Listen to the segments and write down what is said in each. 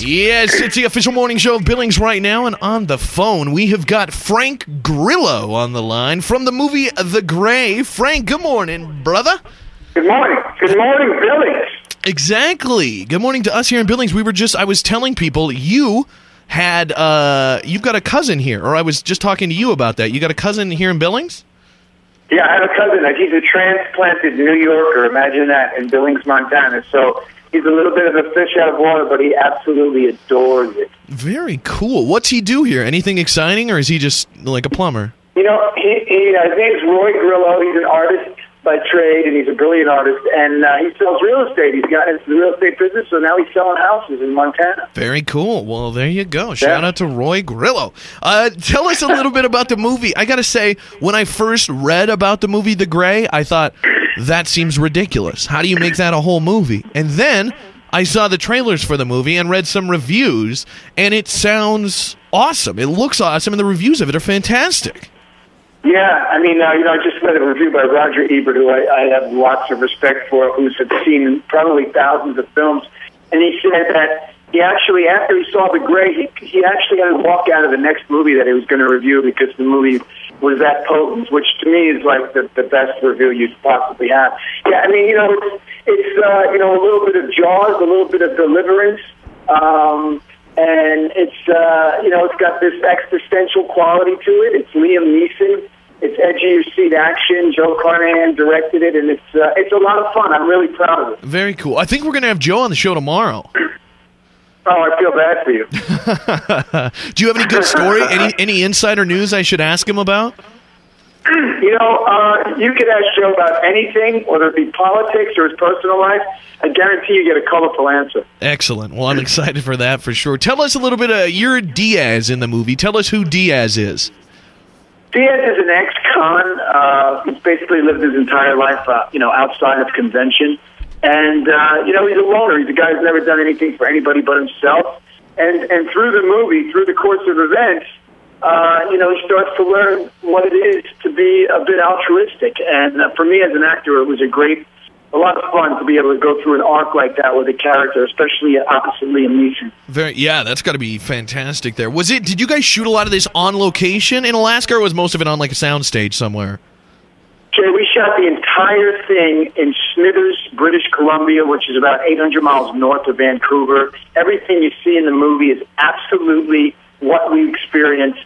Yes, it's the official morning show of Billings right now, and on the phone we have got Frank Grillo on the line from the movie The Gray. Frank, good morning, brother. Good morning. Good morning, Billings. Exactly. Good morning to us here in Billings. I was telling people you've got a cousin here, or I was just talking to you about that. You got a cousin here in Billings? Yeah, I have a cousin. He's a transplanted New Yorker, imagine that, in Billings, Montana. So he's a little bit of a fish out of water, but he absolutely adores it. Very cool. What's he do here? Anything exciting, or is he just like a plumber? You know, his name's Roy Grillo. He's an artist by trade, and he's a brilliant artist, and he sells real estate. He's got into the real estate business, so now he's selling houses in Montana. Very cool. Well, there you go. Shout out to Roy Grillo. Tell us a little bit about the movie. I got to say, when I first read about the movie The Gray, I thought, that seems ridiculous. How do you make that a whole movie? And then I saw the trailers for the movie and read some reviews, and it sounds awesome. It looks awesome, and the reviews of it are fantastic. Yeah, I mean, I just read a review by Roger Ebert, who I have lots of respect for, who's seen probably thousands of films, and he said that he actually, after he saw The Gray, he actually had to walk out of the next movie that he was going to review because the movie was that potent, which to me is like the best review you'd possibly have. Yeah, I mean, it's a little bit of Jaws, a little bit of Deliverance, and it's it's got this existential quality to it. It's Liam Neeson. It's edgy-seat action. Joe Carnahan directed it, and it's a lot of fun. I'm really proud of it. Very cool. I think we're going to have Joe on the show tomorrow. Oh, I feel bad for you. Do you have any good story? Any insider news I should ask him about? You could ask Joe about anything, whether it be politics or his personal life. I guarantee you get a colorful answer. Excellent. Well, I'm excited for that for sure. Tell us a little bit. You're Diaz in the movie. Tell us who Diaz is. Diaz is an ex-con. He's basically lived his entire life, outside of convention. And, he's a loner. He's a guy who's never done anything for anybody but himself. And through the movie, through the course of events, he starts to learn what it is to be a bit altruistic. And for me as an actor, it was a lot of fun to be able to go through an arc like that with a character, especially opposite Liam Neeson. That's got to be fantastic there. Did you guys shoot a lot of this on location in Alaska, or was most of it on like a soundstage somewhere? Okay, we shot the entire thing in Smithers, British Columbia, which is about 800 miles north of Vancouver. Everything you see in the movie is absolutely what we experienced,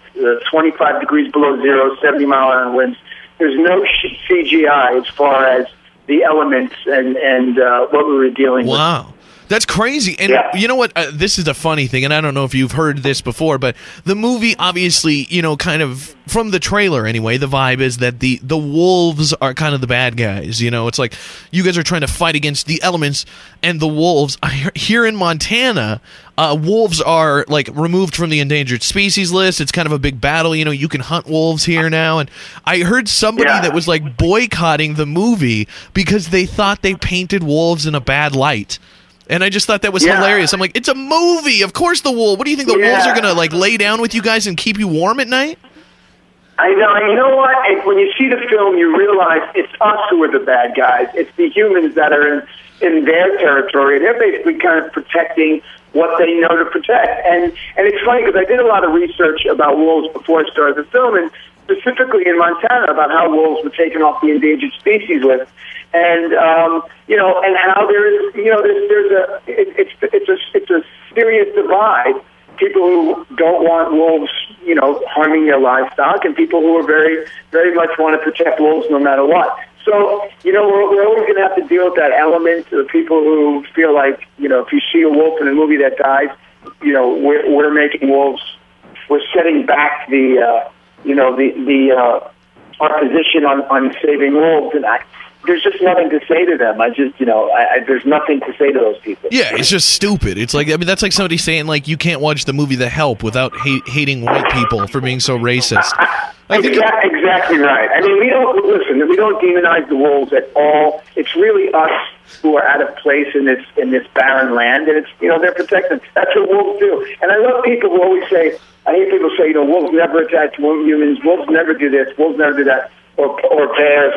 25 degrees below zero, 70-mile-an-hour winds. There's no CGI as far as the elements and what we were dealing with. Wow. That's crazy. And you know what? This is a funny thing, and I don't know if you've heard this before, but the movie, obviously, kind of, from the trailer anyway, the vibe is that the wolves are kind of the bad guys. It's like you guys are trying to fight against the elements and the wolves. Here in Montana, wolves are, like, removed from the endangered species list. It's kind of a big battle. You can hunt wolves here now. And I heard somebody that was, like, boycotting the movie because they thought they painted wolves in a bad light. And I just thought that was hilarious. I'm like, it's a movie. Of course the wolf. What do you think, the wolves are going to, like, lay down with you guys and keep you warm at night? I know. And you know what? When you see the film, you realize it's us who are the bad guys. It's the humans that are in their territory. They're basically kind of protecting what they know to protect. And it's funny because I did a lot of research about wolves before I started the film, and specifically in Montana about how wolves were taken off the endangered species list. And and how it's a serious divide. People who don't want wolves, harming their livestock, and people who are very, very much want to protect wolves no matter what. So, we're always going to have to deal with that element. The people who feel like, if you see a wolf in a movie that dies, we're making wolves. We're setting back our position on saving wolves, and there's just nothing to say to them. There's nothing to say to those people. Yeah, it's just stupid. It's like, that's like somebody saying, like, you can't watch the movie The Help without hating white people for being so racist. Exactly right. I mean, we don't demonize the wolves at all. It's really us who are out of place in this barren land, and it's, they're protected. That's what wolves do. And I love people who always say, I hear people say, wolves never attack humans, wolves never do this, wolves never do that. Or bears,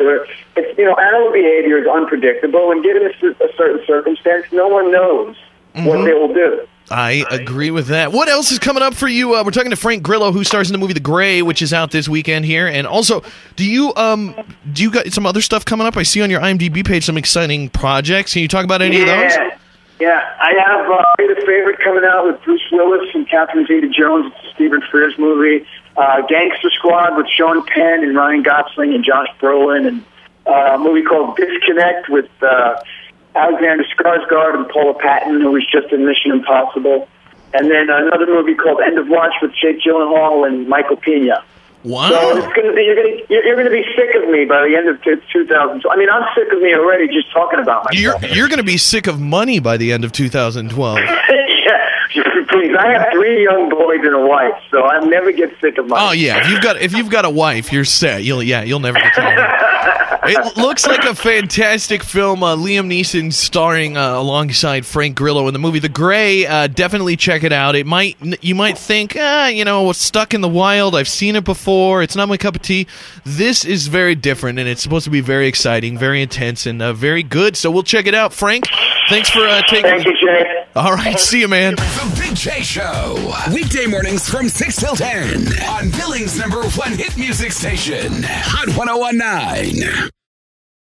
it's animal behavior is unpredictable, and given a certain circumstance, no one knows what they will do. I agree with that. What else is coming up for you? We're talking to Frank Grillo, who stars in the movie The Gray, which is out this weekend here. And also, do you got some other stuff coming up? I see on your IMDb page some exciting projects. Can you talk about any of those? Yeah, I have The Favorite coming out with Bruce Willis and Catherine Zeta-Jones. It's a Stephen Frears movie. Gangster Squad with Sean Penn and Ryan Gosling and Josh Brolin. And a movie called Disconnect with Alexander Skarsgård and Paula Patton, who was just in Mission Impossible. And then another movie called End of Watch with Jake Gyllenhaal and Michael Pena. Wow. So it's going to be, you're going to be sick of me by the end of 2012. I mean, I'm sick of me already just talking about myself. You're going to be sick of money by the end of 2012. Yeah, please. I have 3 young boys and a wife, so I'll never get sick of money. Oh yeah, if you've got a wife, you're set. You'll never get tired of it. It looks like a fantastic film. Liam Neeson starring alongside Frank Grillo in the movie The Gray. Definitely check it out. You might think, Stuck in the Wild. I've seen it before. It's not my cup of tea. This is very different, and it's supposed to be very exciting, very intense, and very good. So we'll check it out. Frank, thanks for taking. Thank you, Jay. All right, see you, man. The Big J Show. Weekday mornings from 6 till 10 on Billings' #1 hit music station, Hot 101.9.